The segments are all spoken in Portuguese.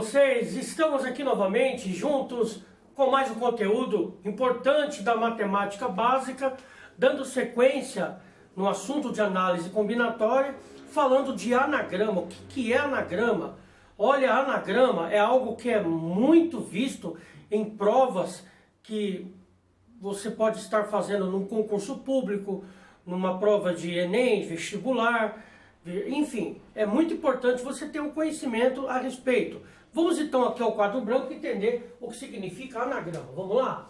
vocês? Estamos aqui novamente juntos com mais um conteúdo importante da matemática básica, dando sequência no assunto de análise combinatória, falando de anagrama. O que é anagrama? Olha, anagrama é algo que é muito visto em provas que você pode estar fazendo num concurso público, numa prova de Enem, vestibular. Enfim, é muito importante você ter um conhecimento a respeito. Vamos então aqui ao quadro branco entender o que significa anagrama. Vamos lá?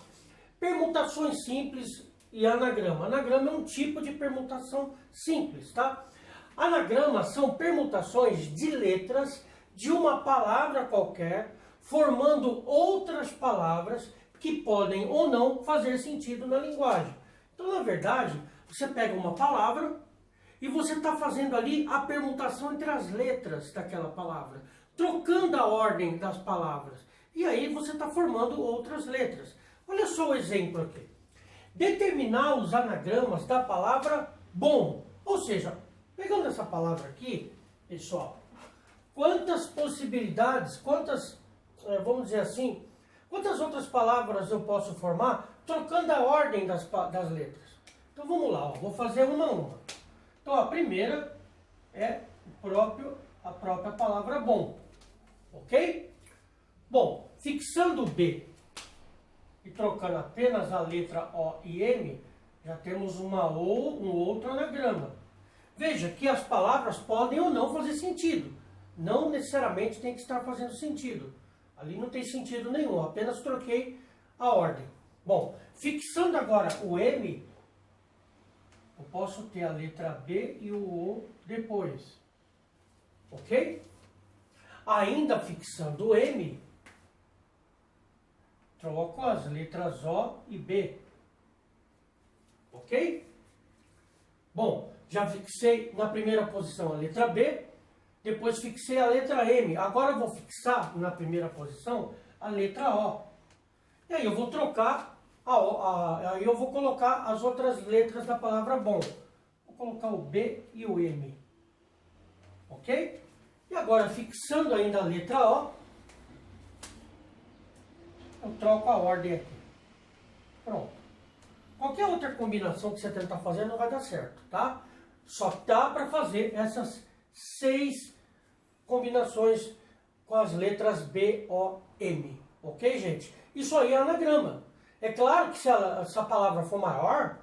Permutações simples e anagrama. Anagrama é um tipo de permutação simples, tá? Anagramas são permutações de letras de uma palavra qualquer, formando outras palavras que podem ou não fazer sentido na linguagem. Então, na verdade, você pega uma palavra e você está fazendo ali a permutação entre as letras daquela palavra, trocando a ordem das palavras. E aí você está formando outras letras. Olha só o exemplo aqui. Determinar os anagramas da palavra bom. Ou seja, pegando essa palavra aqui, pessoal, quantas possibilidades, vamos dizer assim, quantas outras palavras eu posso formar trocando a ordem das letras? Então vamos lá, vou fazer uma a uma. Então a primeira é a própria palavra bom, ok? Bom, fixando o B e trocando apenas a letra O e M, já temos um outro anagrama. Veja que as palavras podem ou não fazer sentido. Não necessariamente tem que estar fazendo sentido. Ali não tem sentido nenhum, apenas troquei a ordem. Bom, fixando agora o M, eu posso ter a letra B e o O depois. Ok? Ainda fixando o M, troco as letras O e B. Ok? Bom, já fixei na primeira posição a letra B, depois fixei a letra M. Agora eu vou fixar na primeira posição a letra O. E aí eu vou trocar aí eu vou colocar as outras letras da palavra bom. Vou colocar o B e o M. Ok? E agora, fixando ainda a letra O, eu troco a ordem aqui. Pronto. Qualquer outra combinação que você tentar fazer não vai dar certo, tá? Só dá para fazer essas 6 combinações com as letras B, O, M. Ok, gente? Isso aí é anagrama. É claro que se essa palavra for maior,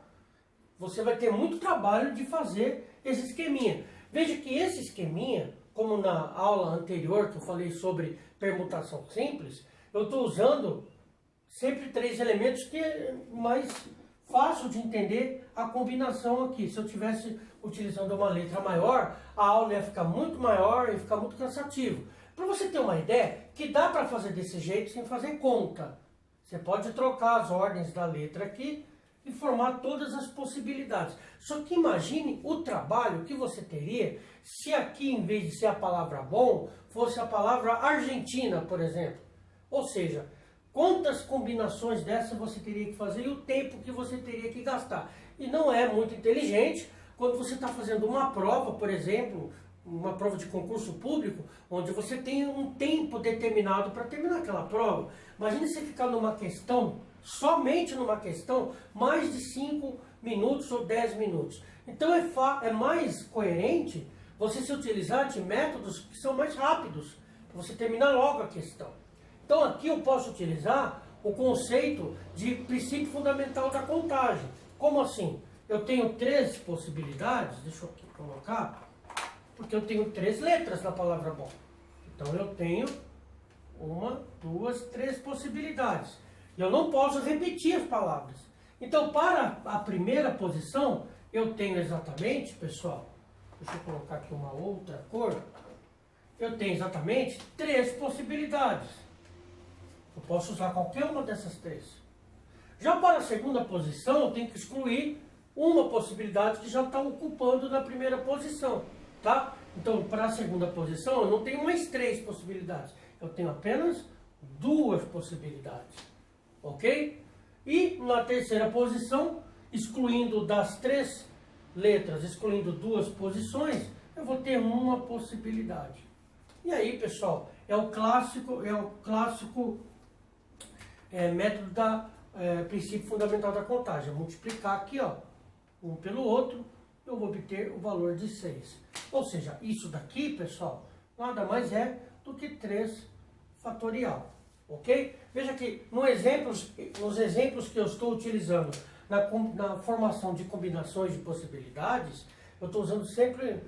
você vai ter muito trabalho de fazer esse esqueminha. Veja que esse esqueminha, como na aula anterior que eu falei sobre permutação simples, eu estou usando sempre 3 elementos que é mais fácil de entender a combinação aqui. Se eu estivesse utilizando uma letra maior, a aula ia ficar muito maior e ficar muito cansativo. Para você ter uma ideia, que dá para fazer desse jeito sem fazer conta. Você pode trocar as ordens da letra aqui e formar todas as possibilidades. Só que imagine o trabalho que você teria se aqui, em vez de ser a palavra bom, fosse a palavra Argentina, por exemplo. Ou seja, quantas combinações dessas você teria que fazer e o tempo que você teria que gastar. E não é muito inteligente quando você está fazendo uma prova, por exemplo, uma prova de concurso público, onde você tem um tempo determinado para terminar aquela prova. Imagine você ficar numa questão, somente numa questão, mais de 5 minutos ou 10 minutos. Então é mais coerente você se utilizar de métodos que são mais rápidos, para você terminar logo a questão. Então aqui eu posso utilizar o conceito de princípio fundamental da contagem. Como assim? Eu tenho 3 possibilidades, deixa eu aqui colocar, porque eu tenho 3 letras na palavra bom. Então eu tenho 1, 2, 3 possibilidades. Eu não posso repetir as palavras. Então, para a primeira posição, eu tenho exatamente, pessoal, deixa eu colocar aqui uma outra cor, eu tenho exatamente 3 possibilidades. Eu posso usar qualquer uma dessas 3. Já para a segunda posição, eu tenho que excluir uma possibilidade que já está ocupando na primeira posição. Tá? Então, para a segunda posição, eu não tenho mais 3 possibilidades. Eu tenho apenas 2 possibilidades. Ok? E na terceira posição, excluindo das 3 letras, excluindo 2 posições, eu vou ter uma possibilidade. E aí, pessoal, é o clássico método da princípio fundamental da contagem. Multiplicar aqui, ó, um pelo outro, eu vou obter o valor de 6. Ou seja, isso daqui, pessoal, nada mais é do que 3 fatorial. Ok? Veja que nos exemplos que eu estou utilizando na formação de combinações de possibilidades, eu estou usando sempre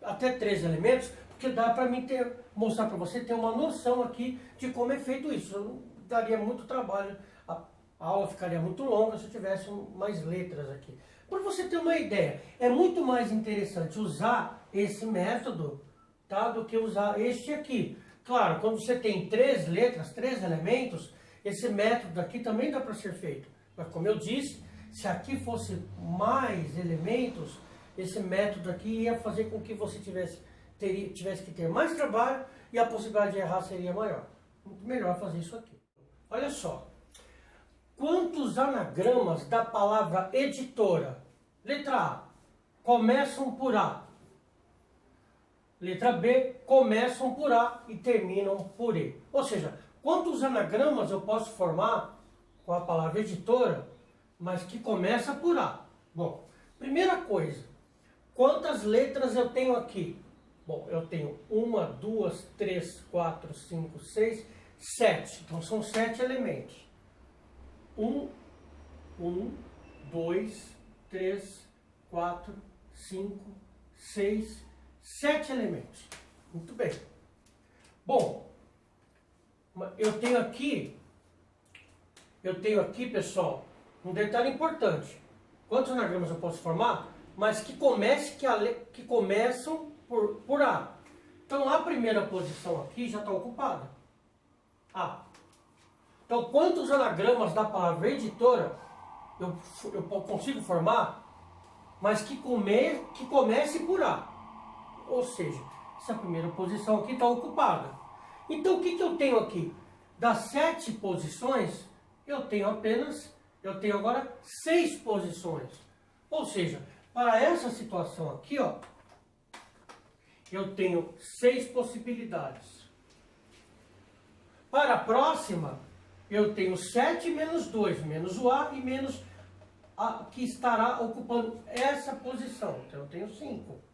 até 3 elementos, porque dá para mim mostrar para você ter uma noção aqui de como é feito isso. Eu daria muito trabalho, a aula ficaria muito longa se eu tivesse mais letras aqui. Para você ter uma ideia, é muito mais interessante usar esse método, tá, do que usar este aqui. Claro, quando você tem 3 letras, 3 elementos, esse método aqui também dá para ser feito. Mas como eu disse, se aqui fosse mais elementos, esse método aqui ia fazer com que você tivesse que ter mais trabalho e a possibilidade de errar seria maior. Muito melhor fazer isso aqui. Olha só. Quantos anagramas da palavra editora? Letra A, começam por A. Letra B, começam por A e terminam por E. Ou seja, quantos anagramas eu posso formar com a palavra editora, mas que começa por A? Bom, primeira coisa, quantas letras eu tenho aqui? Bom, eu tenho 1, 2, 3, 4, 5, 6, 7. Então são 7 elementos. 1, 2, 3, 4, 5, 6, 7 elementos. Muito bem. Bom, eu tenho aqui, pessoal, um detalhe importante. Quantos anagramas eu posso formar? Mas que começam por A. Então a primeira posição aqui já está ocupada. A. Então quantos anagramas da palavra editora eu consigo formar, mas que comece por A? Ou seja, essa primeira posição aqui está ocupada. Então o que eu tenho aqui? Das 7 posições, eu tenho agora 6 posições. Ou seja, para essa situação aqui, ó, eu tenho 6 possibilidades. Para a próxima, eu tenho 7 menos 2, menos o A e menos A que estará ocupando essa posição. Então eu tenho 5.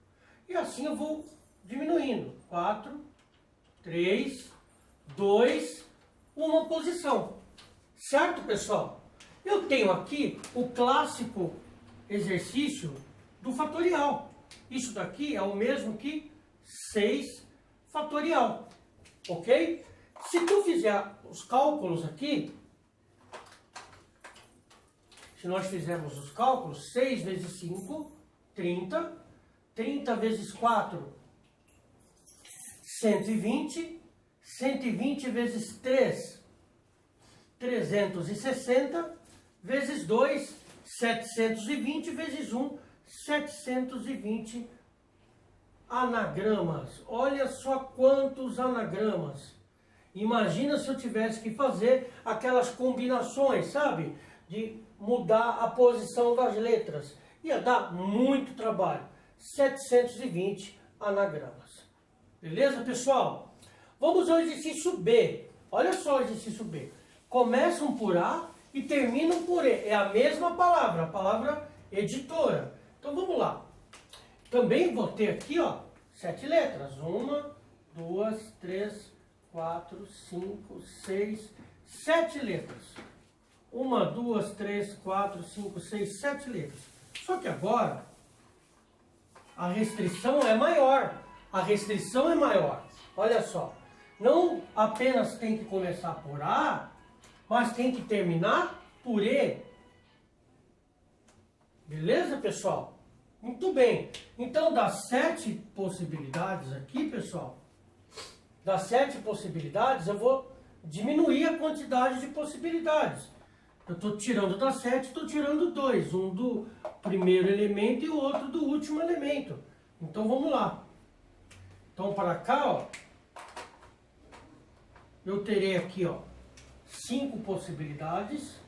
E assim eu vou diminuindo. 4, 3, 2, uma posição. Certo, pessoal? Eu tenho aqui o clássico exercício do fatorial. Isso daqui é o mesmo que 6 fatorial. Ok? Se tu fizer os cálculos aqui, se nós fizermos os cálculos, 6 vezes 5, 30. 30 vezes 4, 120. 120 vezes 3, 360. Vezes 2, 720. Vezes 1, 720 anagramas. Olha só quantos anagramas. Imagina se eu tivesse que fazer aquelas combinações, sabe? De mudar a posição das letras. Ia dar muito trabalho. 720 anagramas. Beleza, pessoal? Vamos ao exercício B. Olha só o exercício B. Começam por A e terminam por E. É a mesma palavra, a palavra editora. Então vamos lá. Também vou ter aqui, ó, 7 letras. 1, 2, 3, 4, 5, 6, 7 letras. 1, 2, 3, 4, 5, 6, 7 letras. Só que agora a restrição é maior. A restrição é maior. Olha só. Não apenas tem que começar por A, mas tem que terminar por E. Beleza, pessoal? Muito bem. Então, das 7 possibilidades aqui, pessoal, das 7 possibilidades, eu vou diminuir a quantidade de possibilidades. Eu estou tirando das 7, estou tirando 2. Um do primeiro elemento e o outro do último elemento. Então, vamos lá. Então, para cá, ó, eu terei aqui, ó, 5 possibilidades,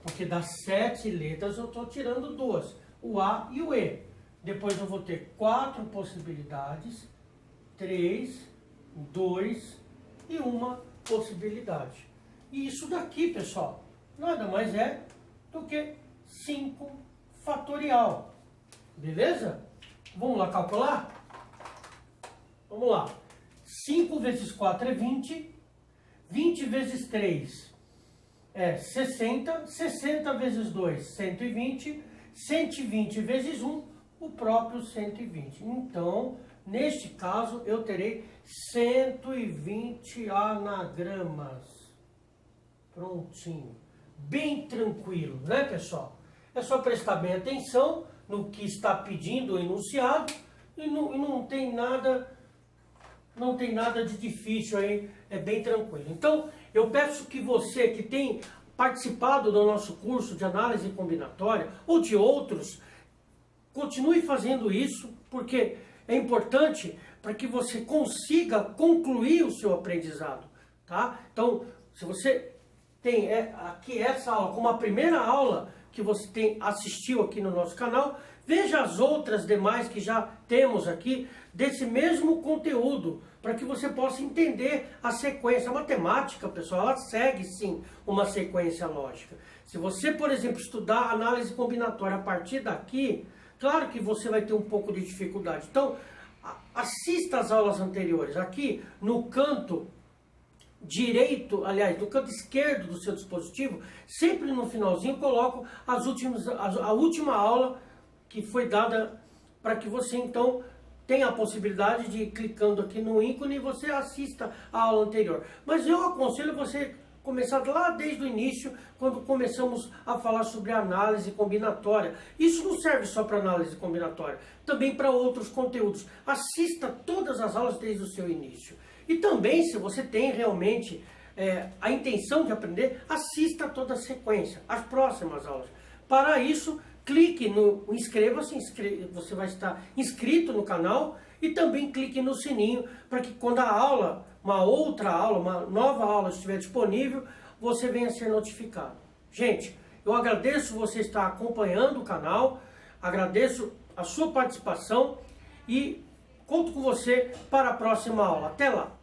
porque das 7 letras eu estou tirando 2, o A e o E. Depois eu vou ter 4 possibilidades, 3, 2 e uma possibilidade. E isso daqui, pessoal, nada mais é do que 5 fatorial. Beleza? Vamos lá calcular? Vamos lá. 5 vezes 4 é 20. 20 vezes 3 é 60. 60 vezes 2, 120. 120 vezes 1, o próprio 120. Então, neste caso, eu terei 120 anagramas. Prontinho. Bem tranquilo, né, pessoal? É só prestar bem atenção no que está pedindo o enunciado e não tem nada de difícil aí, é bem tranquilo. Então, eu peço que você que tem participado do nosso curso de análise combinatória ou de outros, continue fazendo isso, porque é importante para que você consiga concluir o seu aprendizado, tá? Então, se você tem aqui essa aula como a primeira aula que você assistiu aqui no nosso canal, veja as outras demais que já temos aqui desse mesmo conteúdo, para que você possa entender a sequência. A matemática, pessoal, ela segue sim uma sequência lógica. Se você, por exemplo, estudar análise combinatória a partir daqui, claro que você vai ter um pouco de dificuldade. Então, assista às aulas anteriores. Aqui no canto direito, aliás, do canto esquerdo do seu dispositivo, sempre no finalzinho coloco a última aula que foi dada, para que você então tenha a possibilidade de ir clicando aqui no ícone e você assista a aula anterior. Mas eu aconselho você começar lá desde o início, quando começamos a falar sobre análise combinatória. Isso não serve só para análise combinatória, também para outros conteúdos. Assista todas as aulas desde o seu início. E também, se você tem realmente a intenção de aprender, assista toda a sequência, as próximas aulas. Para isso, clique no inscreva-se, você vai estar inscrito no canal, e também clique no sininho para que quando a aula, uma outra aula, uma nova aula estiver disponível, você venha a ser notificado. Gente, eu agradeço você estar acompanhando o canal, agradeço a sua participação e conto com você para a próxima aula. Até lá!